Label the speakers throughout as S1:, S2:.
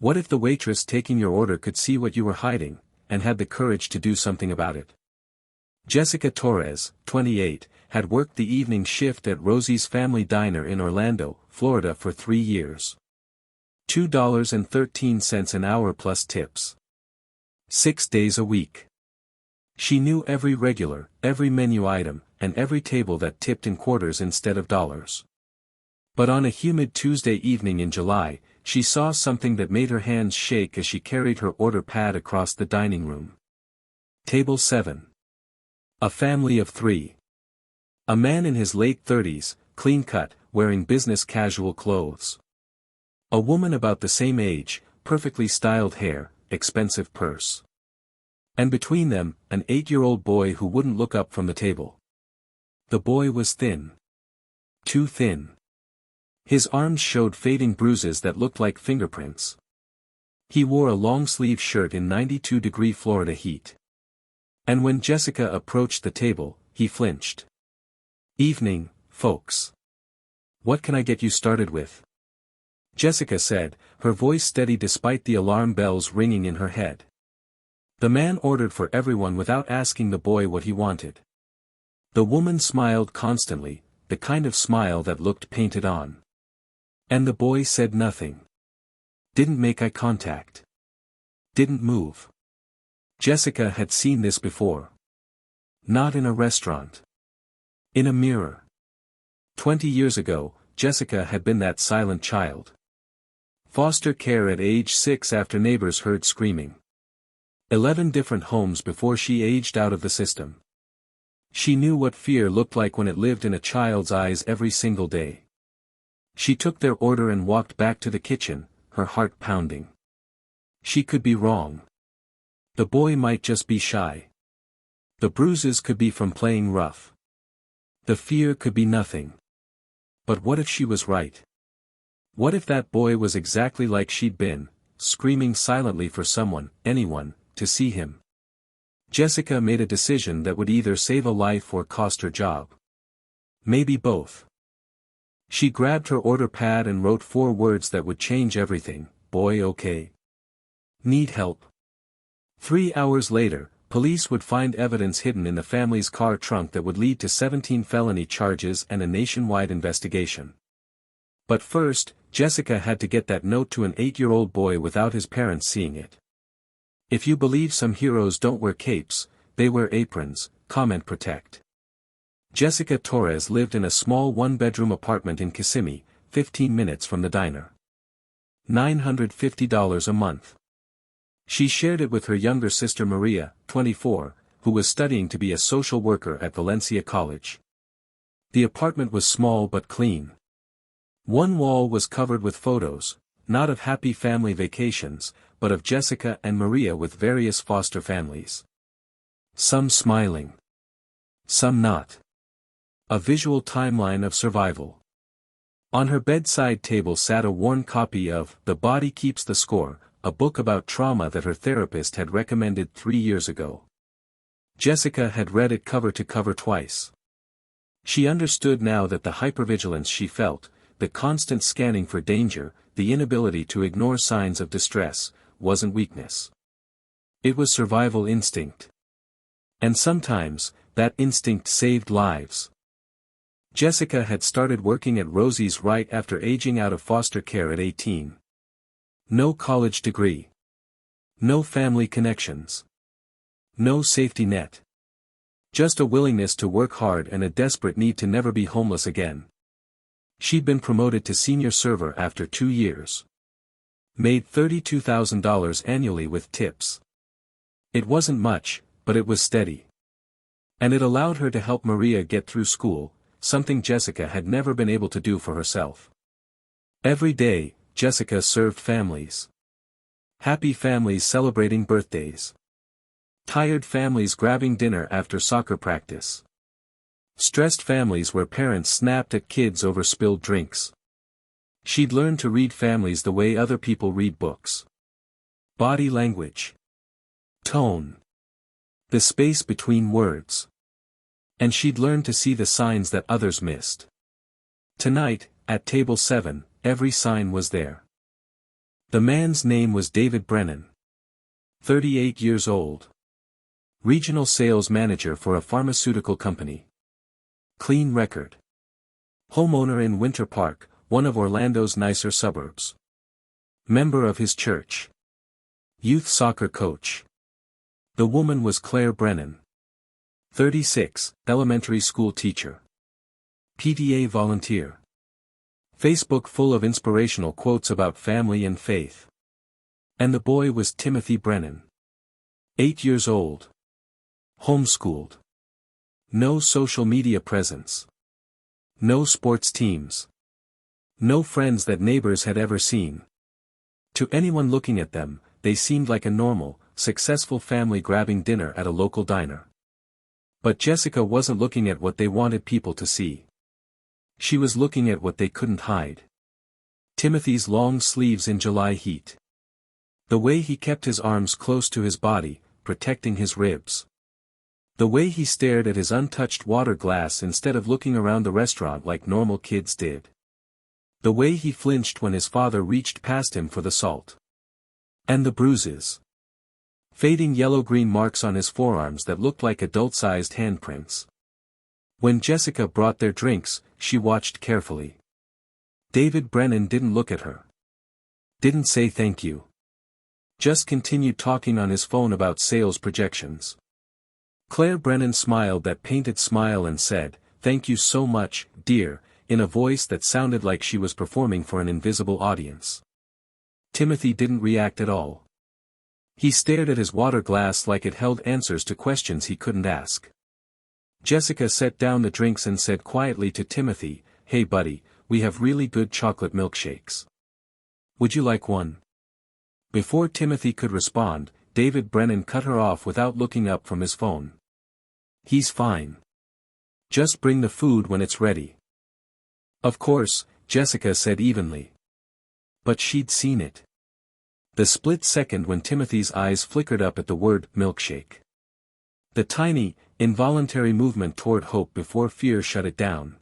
S1: What if the waitress taking your order could see what you were hiding, and had the courage to do something about it? Jessica Torres, 28, had worked the evening shift at Rosie's family diner in Orlando, Florida for 3 years. $2.13 an hour plus tips. 6 days a week. She knew every regular, every menu item, and every table that tipped in quarters instead of dollars. But on a humid Tuesday evening in July, she saw something that made her hands shake as she carried her order pad across the dining room. Table 7. A family of 3. A man in his late 30s, clean-cut, wearing business casual clothes. A woman about the same age, perfectly styled hair, expensive purse. And between them, an 8-year-old boy who wouldn't look up from the table. The boy was thin. Too thin. His arms showed fading bruises that looked like fingerprints. He wore a long-sleeve shirt in 92-degree Florida heat. And when Jessica approached the table, he flinched. "Evening, folks. What can I get you started with?" Jessica said, her voice steady despite the alarm bells ringing in her head. The man ordered for everyone without asking the boy what he wanted. The woman smiled constantly, the kind of smile that looked painted on. And the boy said nothing. Didn't make eye contact. Didn't move. Jessica had seen this before. Not in a restaurant. In a mirror. 20 years ago, Jessica had been that silent child. Foster care at age 6 after neighbors heard screaming. 11 different homes before she aged out of the system. She knew what fear looked like when it lived in a child's eyes every single day. She took their order and walked back to the kitchen, her heart pounding. She could be wrong. The boy might just be shy. The bruises could be from playing rough. The fear could be nothing. But what if she was right? What if that boy was exactly like she'd been, screaming silently for someone, anyone, to see him? Jessica made a decision that would either save a life or cost her job. Maybe both. She grabbed her order pad and wrote 4 words that would change everything. Boy, okay. Need help. 3 hours later, police would find evidence hidden in the family's car trunk that would lead to 17 felony charges and a nationwide investigation. But first, Jessica had to get that note to an 8-year-old boy without his parents seeing it. If you believe some heroes don't wear capes, they wear aprons, comment protect. Jessica Torres lived in a small 1-bedroom apartment in Kissimmee, 15 minutes from the diner. $950 a month. She shared it with her younger sister Maria, 24, who was studying to be a social worker at Valencia College. The apartment was small but clean. One wall was covered with photos, not of happy family vacations, but of Jessica and Maria with various foster families. Some smiling. Some not. A visual timeline of survival. On her bedside table sat a worn copy of The Body Keeps the Score, a book about trauma that her therapist had recommended 3 years ago. Jessica had read it cover to cover twice. She understood now that the hypervigilance she felt, the constant scanning for danger, the inability to ignore signs of distress, wasn't weakness. It was survival instinct. And sometimes, that instinct saved lives. Jessica had started working at Rosie's right after aging out of foster care at 18. No college degree. No family connections. No safety net. Just a willingness to work hard and a desperate need to never be homeless again. She'd been promoted to senior server after 2 years. Made $32,000 annually with tips. It wasn't much, but it was steady. And it allowed her to help Maria get through school, something Jessica had never been able to do for herself. Every day, Jessica served families. Happy families celebrating birthdays. Tired families grabbing dinner after soccer practice. Stressed families where parents snapped at kids over spilled drinks. She'd learned to read families the way other people read books. Body language. Tone. The space between words. And she'd learned to see the signs that others missed. Tonight, at table 7, every sign was there. The man's name was David Brennan. 38 years old. Regional sales manager for a pharmaceutical company. Clean record. Homeowner in Winter Park, one of Orlando's nicer suburbs. Member of his church. Youth soccer coach. The woman was Claire Brennan. 36, elementary school teacher. PTA volunteer. Facebook full of inspirational quotes about family and faith. And the boy was Timothy Brennan. 8 years old. Homeschooled. No social media presence. No sports teams. No friends that neighbors had ever seen. To anyone looking at them, they seemed like a normal, successful family grabbing dinner at a local diner. But Jessica wasn't looking at what they wanted people to see. She was looking at what they couldn't hide. Timothy's long sleeves in July heat. The way he kept his arms close to his body, protecting his ribs. The way he stared at his untouched water glass instead of looking around the restaurant like normal kids did. The way he flinched when his father reached past him for the salt. And the bruises. Fading yellow-green marks on his forearms that looked like adult-sized handprints. When Jessica brought their drinks, she watched carefully. David Brennan didn't look at her. Didn't say thank you. Just continued talking on his phone about sales projections. Claire Brennan smiled that painted smile and said, "Thank you so much, dear," in a voice that sounded like she was performing for an invisible audience. Timothy didn't react at all. He stared at his water glass like it held answers to questions he couldn't ask. Jessica set down the drinks and said quietly to Timothy, "Hey buddy, we have really good chocolate milkshakes. Would you like one?" Before Timothy could respond, David Brennan cut her off without looking up from his phone. "He's fine. Just bring the food when it's ready." "Of course," Jessica said evenly. But she'd seen it. The split second when Timothy's eyes flickered up at the word milkshake. The tiny, involuntary movement toward hope before fear shut it down.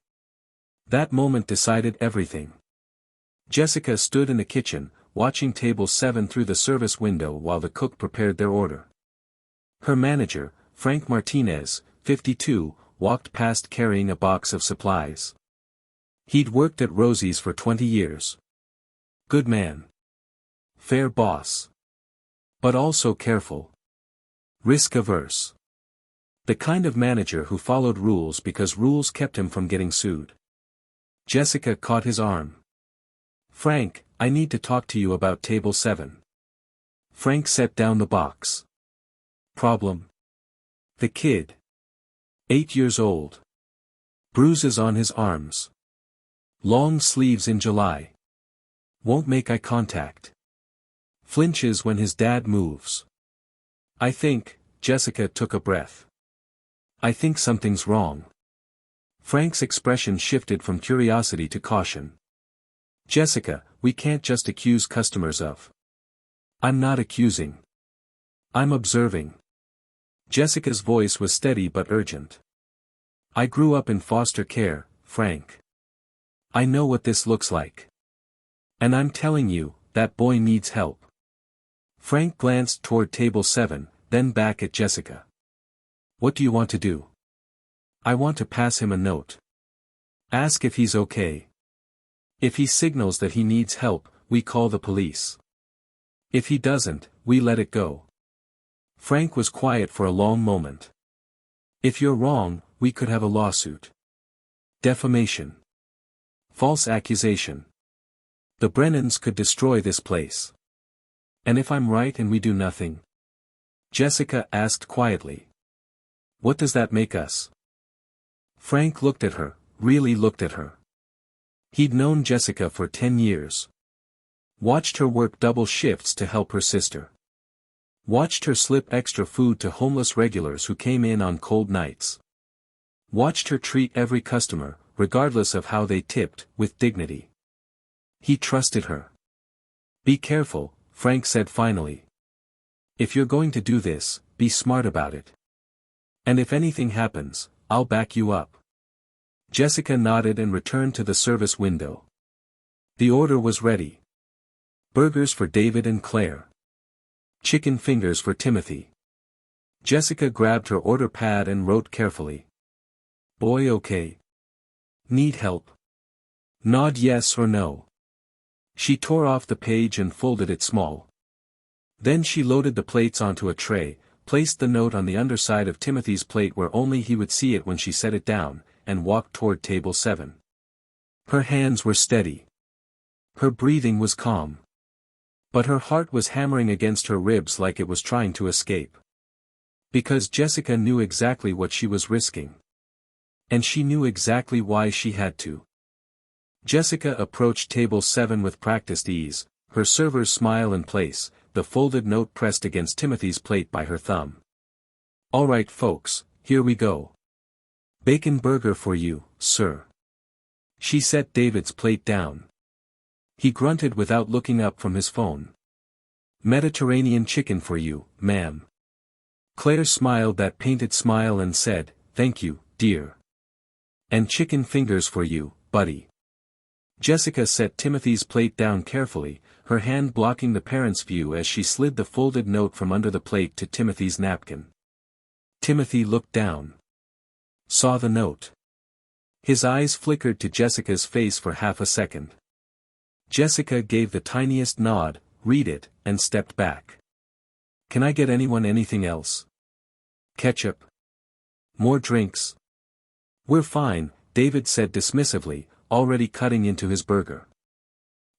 S1: That moment decided everything. Jessica stood in the kitchen, watching table 7 through the service window while the cook prepared their order. Her manager, Frank Martinez, 52, walked past carrying a box of supplies. He'd worked at Rosie's for 20 years. Good man. Fair boss. But also careful. Risk-averse. The kind of manager who followed rules because rules kept him from getting sued. Jessica caught his arm. "Frank, I need to talk to you about table 7. Frank set down the box. "Problem?" "The kid. 8 years old. Bruises on his arms. Long sleeves in July. Won't make eye contact. Flinches when his dad moves. I think," Jessica took a breath. "I think something's wrong." Frank's expression shifted from curiosity to caution. "Jessica, we can't just accuse customers of." "I'm not accusing. I'm observing." Jessica's voice was steady but urgent. "I grew up in foster care, Frank. I know what this looks like. And I'm telling you, that boy needs help." Frank glanced toward table 7, then back at Jessica. "What do you want to do?" "I want to pass him a note. Ask if he's okay. If he signals that he needs help, we call the police. If he doesn't, we let it go." Frank was quiet for a long moment. "If you're wrong, we could have a lawsuit. Defamation. False accusation. The Brennans could destroy this place. And if I'm right and we do nothing?" Jessica asked quietly. "What does that make us?" Frank looked at her, really looked at her. He'd known Jessica for 10 years. Watched her work double shifts to help her sister. Watched her slip extra food to homeless regulars who came in on cold nights. Watched her treat every customer, regardless of how they tipped, with dignity. He trusted her. "Be careful," Frank said finally. "If you're going to do this, be smart about it. And if anything happens, I'll back you up." Jessica nodded and returned to the service window. The order was ready. Burgers for David and Claire. Chicken fingers for Timothy. Jessica grabbed her order pad and wrote carefully. Boy okay. Need help? Nod yes or no. She tore off the page and folded it small. Then she loaded the plates onto a tray, placed the note on the underside of Timothy's plate where only he would see it when she set it down, and walked toward table 7. Her hands were steady. Her breathing was calm. But her heart was hammering against her ribs like it was trying to escape. Because Jessica knew exactly what she was risking. And she knew exactly why she had to. Jessica approached table 7 with practiced ease, her server's smile in place, the folded note pressed against Timothy's plate by her thumb. All right folks, here we go. Bacon burger for you, sir. She set David's plate down. He grunted without looking up from his phone. Mediterranean chicken for you, ma'am. Claire smiled that painted smile and said, thank you, dear. And chicken fingers for you, buddy. Jessica set Timothy's plate down carefully, her hand blocking the parents' view as she slid the folded note from under the plate to Timothy's napkin. Timothy looked down. Saw the note. His eyes flickered to Jessica's face for half a second. Jessica gave the tiniest nod, read it, and stepped back. Can I get anyone anything else? Ketchup? More drinks? We're fine, David said dismissively, already cutting into his burger.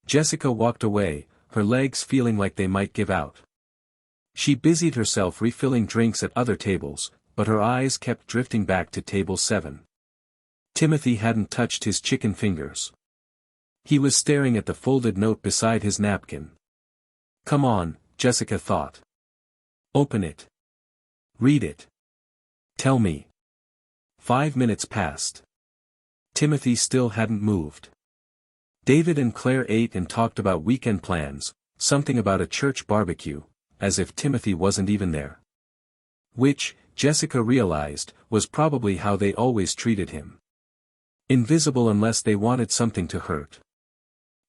S1: Jessica walked away, her legs feeling like they might give out. She busied herself refilling drinks at other tables, but her eyes kept drifting back to table 7. Timothy hadn't touched his chicken fingers. He was staring at the folded note beside his napkin. Come on, Jessica thought. Open it. Read it. Tell me. 5 minutes passed. Timothy still hadn't moved. David and Claire ate and talked about weekend plans, something about a church barbecue, as if Timothy wasn't even there. Which, Jessica realized, was probably how they always treated him. Invisible unless they wanted something to hurt.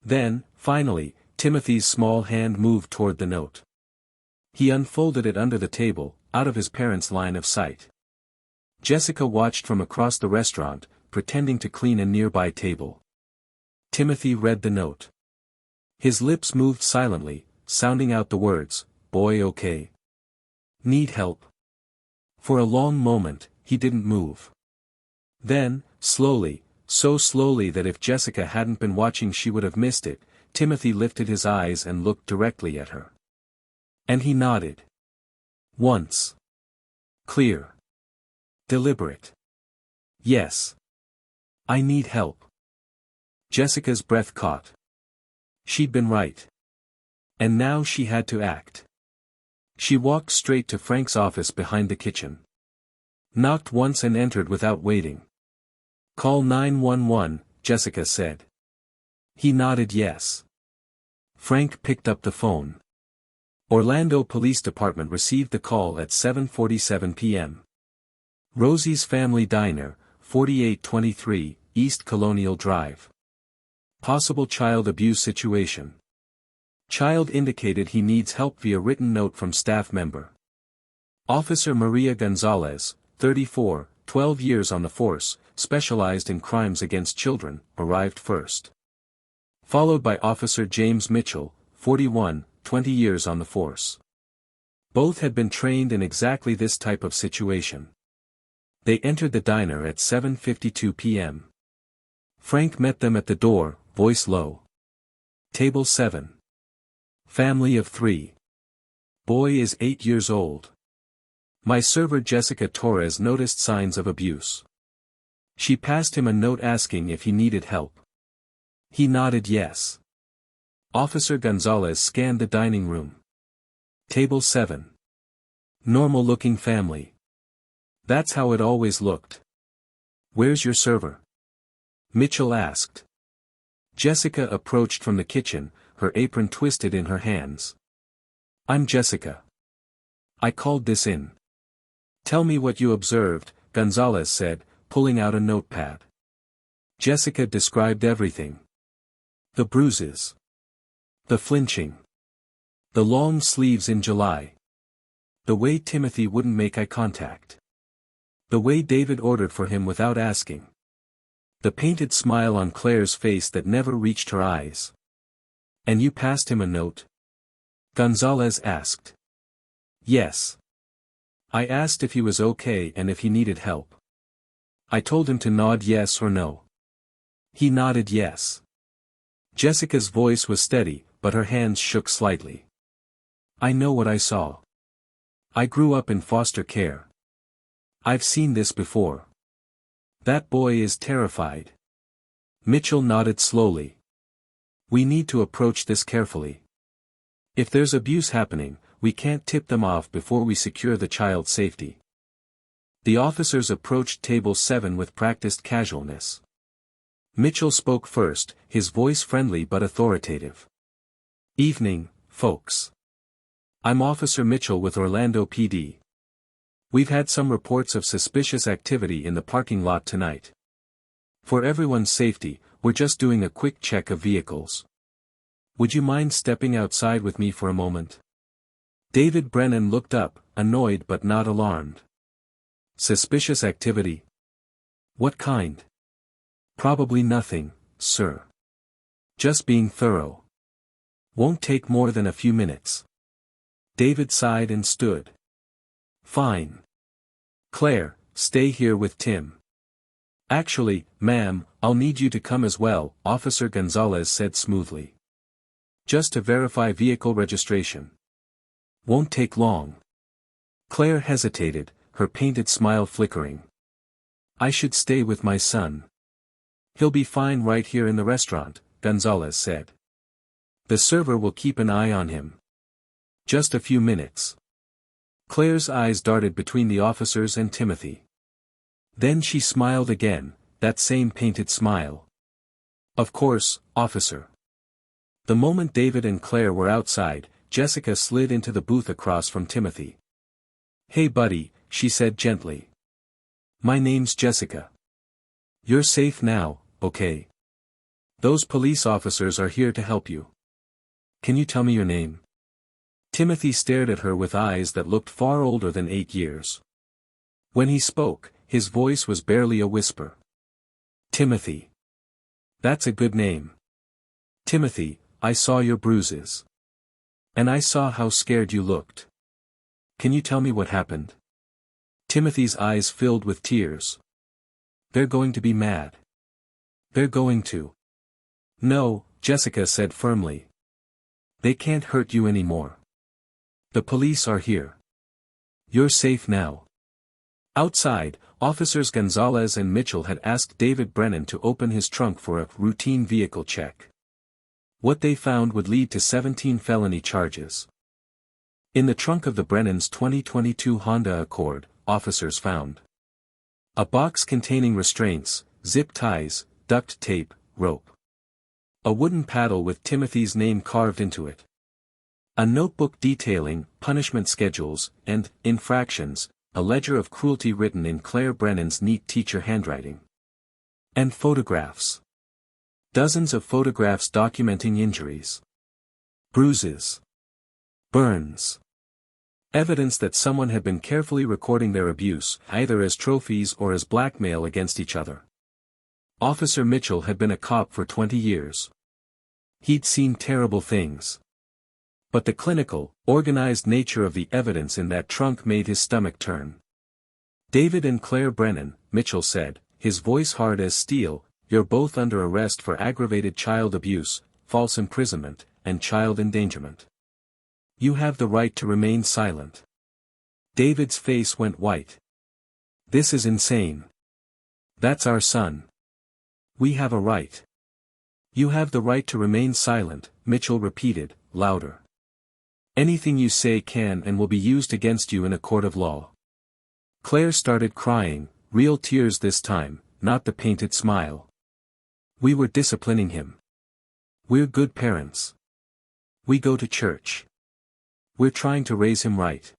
S1: Then, finally, Timothy's small hand moved toward the note. He unfolded it under the table, out of his parents' line of sight. Jessica watched from across the restaurant, pretending to clean a nearby table. Timothy read the note. His lips moved silently, sounding out the words, boy okay. Need help? For a long moment, he didn't move. Then, slowly, so slowly that if Jessica hadn't been watching she would have missed it, Timothy lifted his eyes and looked directly at her. And he nodded. Once. Clear. Deliberate. Yes. I need help. Jessica's breath caught. She'd been right. And now she had to act. She walked straight to Frank's office behind the kitchen. Knocked once and entered without waiting. Call 911, Jessica said. He nodded yes. Frank picked up the phone. Orlando Police Department received the call at 7:47 p.m. Rosie's Family Diner, 4823, East Colonial Drive. Possible child abuse situation. Child indicated he needs help via written note from staff member. Officer Maria Gonzalez, 34, 12 years on the force, specialized in crimes against children, arrived first. Followed by Officer James Mitchell, 41, 20 years on the force. Both had been trained in exactly this type of situation. They entered the diner at 7:52 p.m. Frank met them at the door, voice low. Table 7. Family of 3. Boy is 8 years old. My server Jessica Torres noticed signs of abuse. She passed him a note asking if he needed help. He nodded yes. Officer Gonzalez scanned the dining room. Table 7. Normal-looking family. That's how it always looked. Where's your server? Mitchell asked. Jessica approached from the kitchen, her apron twisted in her hands. I'm Jessica. I called this in. Tell me what you observed, Gonzalez said, pulling out a notepad. Jessica described everything. The bruises. The flinching. The long sleeves in July. The way Timothy wouldn't make eye contact. The way David ordered for him without asking. The painted smile on Claire's face that never reached her eyes. "And you passed him a note?" Gonzalez asked. "Yes. I asked if he was okay and if he needed help. I told him to nod yes or no. He nodded yes." Jessica's voice was steady, but her hands shook slightly. "I know what I saw. I grew up in foster care. I've seen this before. That boy is terrified." Mitchell nodded slowly. "We need to approach this carefully. If there's abuse happening, we can't tip them off before we secure the child's safety." The officers approached table 7 with practiced casualness. Mitchell spoke first, his voice friendly but authoritative. "Evening, folks. I'm Officer Mitchell with Orlando PD. We've had some reports of suspicious activity in the parking lot tonight. For everyone's safety, we're just doing a quick check of vehicles. Would you mind stepping outside with me for a moment?" David Brennan looked up, annoyed but not alarmed. "Suspicious activity? What kind?" "Probably nothing, sir. Just being thorough. Won't take more than a few minutes." David sighed and stood. "Fine. Claire, stay here with Tim." "Actually, ma'am, I'll need you to come as well," Officer Gonzalez said smoothly. "Just to verify vehicle registration. Won't take long." Claire hesitated, her painted smile flickering. "I should stay with my son. He'll be fine right here in the restaurant," Gonzalez said. "The server will keep an eye on him. Just a few minutes." Claire's eyes darted between the officers and Timothy. Then she smiled again, that same painted smile. "Of course, officer." The moment David and Claire were outside, Jessica slid into the booth across from Timothy. "Hey buddy," she said gently. "My name's Jessica. You're safe now, okay? Those police officers are here to help you. Can you tell me your name?" Timothy stared at her with eyes that looked far older than 8 years. When he spoke, his voice was barely a whisper. "Timothy. That's a good name. Timothy, I saw your bruises. And I saw how scared you looked. Can you tell me what happened?" Timothy's eyes filled with tears. "They're going to be mad. They're going to." "No," Jessica said firmly. "They can't hurt you anymore. The police are here. You're safe now." Outside, Officers Gonzalez and Mitchell had asked David Brennan to open his trunk for a routine vehicle check. What they found would lead to 17 felony charges. In the trunk of the Brennans' 2022 Honda Accord, officers found a box containing restraints, zip ties, duct tape, rope. A wooden paddle with Timothy's name carved into it. A notebook detailing punishment schedules and infractions, a ledger of cruelty written in Claire Brennan's neat teacher handwriting. And photographs. Dozens of photographs documenting injuries. Bruises. Burns. Evidence that someone had been carefully recording their abuse, either as trophies or as blackmail against each other. Officer Mitchell had been a cop for 20 years. He'd seen terrible things. But the clinical, organized nature of the evidence in that trunk made his stomach turn. "David and Claire Brennan," Mitchell said, his voice hard as steel, "you're both under arrest for aggravated child abuse, false imprisonment, and child endangerment. You have the right to remain silent." David's face went white. "This is insane. That's our son. We have a right." "You have the right to remain silent," Mitchell repeated, louder. "Anything you say can and will be used against you in a court of law." Claire started crying, real tears this time, not the painted smile. "We were disciplining him. We're good parents. We go to church. We're trying to raise him right."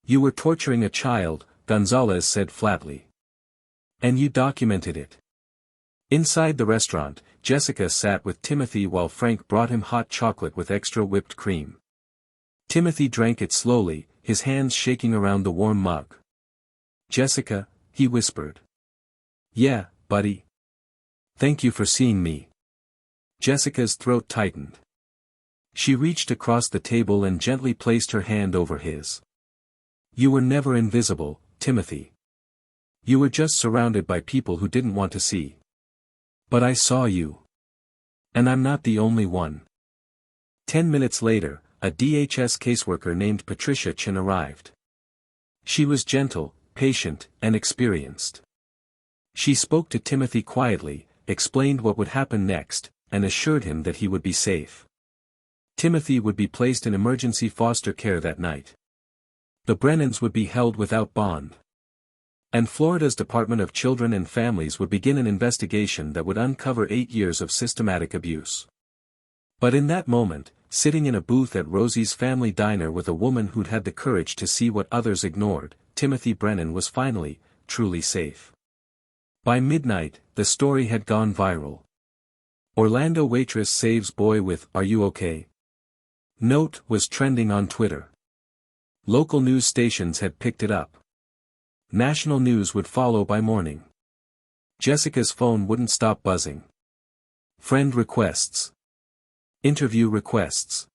S1: "You were torturing a child," Gonzalez said flatly. "And you documented it. Inside the restaurant, Jessica sat with Timothy while Frank brought him hot chocolate with extra whipped cream. Timothy drank it slowly, his hands shaking around the warm mug. "Jessica," he whispered. "Yeah, buddy. Thank you for seeing me." Jessica's throat tightened. She reached across the table and gently placed her hand over his. "You were never invisible, Timothy. You were just surrounded by people who didn't want to see. But I saw you. And I'm not the only one." 10 minutes later, a DHS caseworker named Patricia Chin arrived. She was gentle, patient, and experienced. She spoke to Timothy quietly, explained what would happen next, and assured him that he would be safe. Timothy would be placed in emergency foster care that night. The Brennans would be held without bond. And Florida's Department of Children and Families would begin an investigation that would uncover 8 years of systematic abuse. But in that moment, sitting in a booth at Rosie's family diner with a woman who'd had the courage to see what others ignored, Timothy Brennan was finally, truly safe. By midnight, the story had gone viral. Orlando waitress saves boy with "Are you okay?" note was trending on Twitter. Local news stations had picked it up. National news would follow by morning. Jessica's phone wouldn't stop buzzing. Friend requests. Interview requests.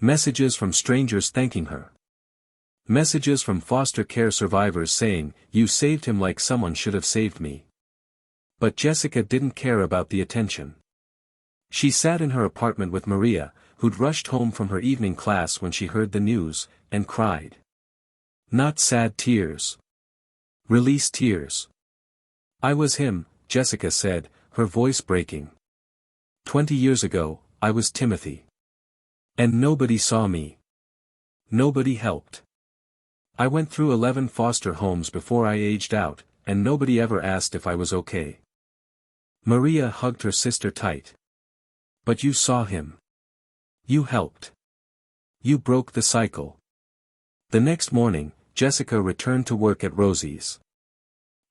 S1: Messages from strangers thanking her. Messages from foster care survivors saying, "You saved him like someone should have saved me." But Jessica didn't care about the attention. She sat in her apartment with Maria, who'd rushed home from her evening class when she heard the news, and cried. Not sad tears. Release tears. "I was him," Jessica said, her voice breaking. 20 years ago, I was Timothy. And nobody saw me. Nobody helped. I went through 11 foster homes before I aged out, and nobody ever asked if I was okay." Maria hugged her sister tight. "But you saw him. You helped. You broke the cycle." The next morning, Jessica returned to work at Rosie's.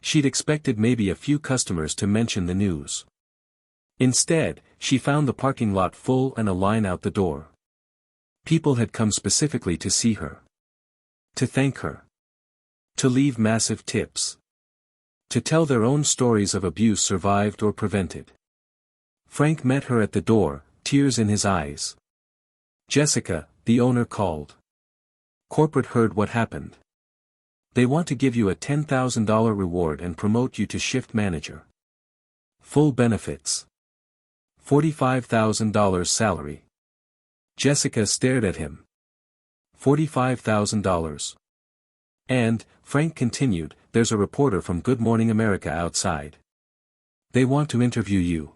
S1: She'd expected maybe a few customers to mention the news. Instead, she found the parking lot full and a line out the door. People had come specifically to see her. To thank her. To leave massive tips. To tell their own stories of abuse survived or prevented. Frank met her at the door, tears in his eyes. "Jessica," the owner called. "Corporate heard what happened. They want to give you a $10,000 reward and promote you to shift manager. Full benefits. $45,000 salary." Jessica stared at him. $45,000. "And," Frank continued, "there's a reporter from Good Morning America outside. They want to interview you.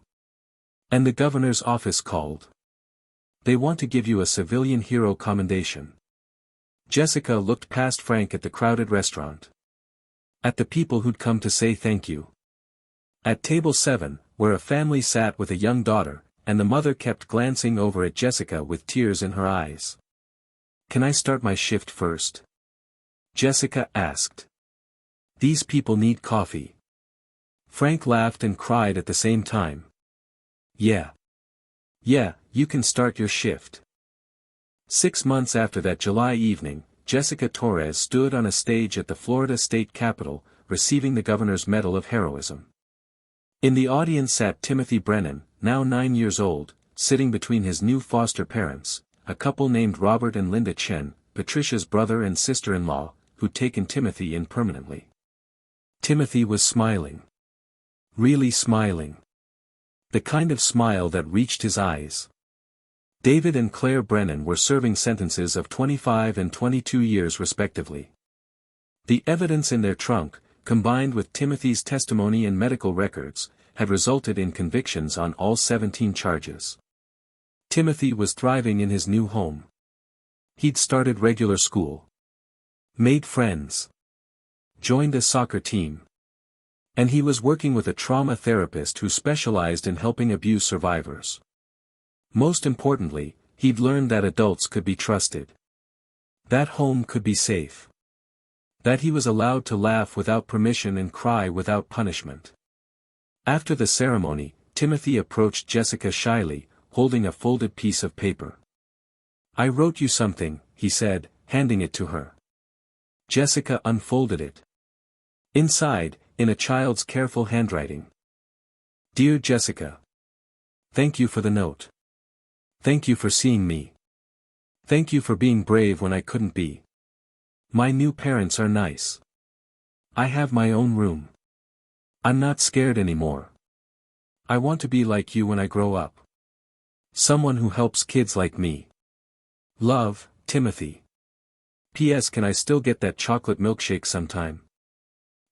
S1: And the governor's office called. They want to give you a civilian hero commendation." Jessica looked past Frank at the crowded restaurant. At the people who'd come to say thank you. At table 7, where a family sat with a young daughter, and the mother kept glancing over at Jessica with tears in her eyes. "Can I start my shift first?" Jessica asked. "These people need coffee." Frank laughed and cried at the same time. "Yeah. Yeah, you can start your shift." 6 months after that July evening, Jessica Torres stood on a stage at the Florida State Capitol, receiving the governor's Medal of Heroism. In the audience sat Timothy Brennan, now 9 years old, sitting between his new foster parents, a couple named Robert and Linda Chen, Patricia's brother and sister-in-law, who'd taken Timothy in permanently. Timothy was smiling. Really smiling. The kind of smile that reached his eyes. David and Claire Brennan were serving sentences of 25 and 22 years respectively. The evidence in their trunk, combined with Timothy's testimony and medical records, had resulted in convictions on all 17 charges. Timothy was thriving in his new home. He'd started regular school. Made friends. Joined a soccer team. And he was working with a trauma therapist who specialized in helping abuse survivors. Most importantly, he'd learned that adults could be trusted. That home could be safe. That he was allowed to laugh without permission and cry without punishment. After the ceremony, Timothy approached Jessica shyly, holding a folded piece of paper. "I wrote you something," he said, handing it to her. Jessica unfolded it. Inside, in a child's careful handwriting. "Dear Jessica. Thank you for the note. Thank you for seeing me. Thank you for being brave when I couldn't be. My new parents are nice. I have my own room. I'm not scared anymore. I want to be like you when I grow up. Someone who helps kids like me. Love, Timothy. P.S. Can I still get that chocolate milkshake sometime?"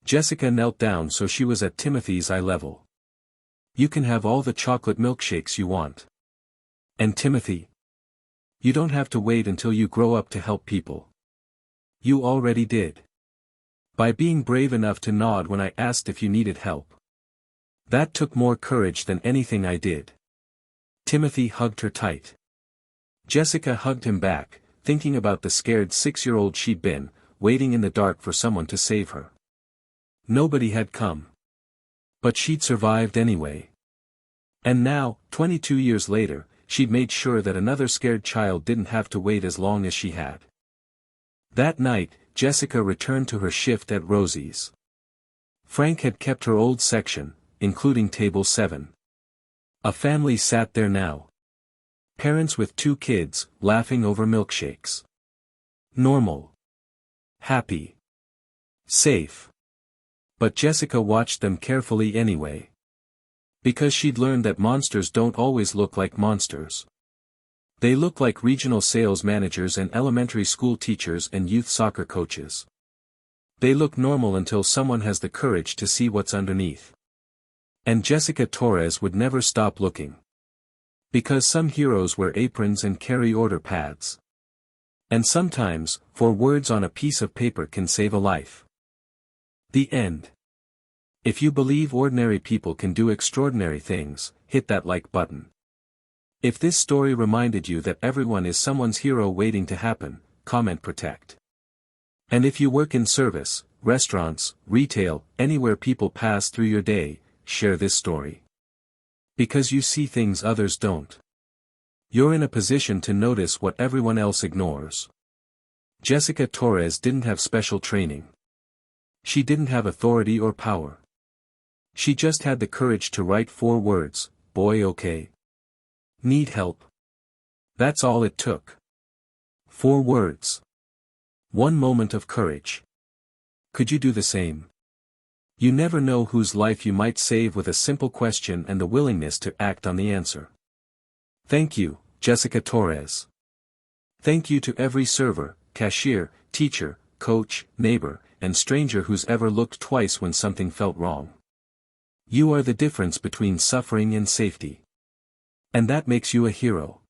S1: Jessica knelt down so she was at Timothy's eye level. "You can have all the chocolate milkshakes you want. And Timothy, you don't have to wait until you grow up to help people. You already did. By being brave enough to nod when I asked if you needed help. That took more courage than anything I did." Timothy hugged her tight. Jessica hugged him back, thinking about the scared 6-year-old she'd been, waiting in the dark for someone to save her. Nobody had come. But she'd survived anyway. And now, 22 years later, she'd made sure that another scared child didn't have to wait as long as she had. That night, Jessica returned to her shift at Rosie's. Frank had kept her old section, including table 7. A family sat there now. Parents with 2 kids, laughing over milkshakes. Normal. Happy. Safe. But Jessica watched them carefully anyway. Because she'd learned that monsters don't always look like monsters. They look like regional sales managers and elementary school teachers and youth soccer coaches. They look normal until someone has the courage to see what's underneath. And Jessica Torres would never stop looking. Because some heroes wear aprons and carry order pads. And sometimes, 4 words on a piece of paper can save a life. The end. If you believe ordinary people can do extraordinary things, hit that like button. If this story reminded you that everyone is someone's hero waiting to happen, comment protect. And if you work in service, restaurants, retail, anywhere people pass through your day, share this story. Because you see things others don't. You're in a position to notice what everyone else ignores. Jessica Torres didn't have special training. She didn't have authority or power. She just had the courage to write 4 words, "Boy, okay? Need help?" That's all it took. 4 words. 1 moment of courage. Could you do the same? You never know whose life you might save with a simple question and the willingness to act on the answer. Thank you, Jessica Torres. Thank you to every server, cashier, teacher, coach, neighbor, and stranger who's ever looked twice when something felt wrong. You are the difference between suffering and safety. And that makes you a hero.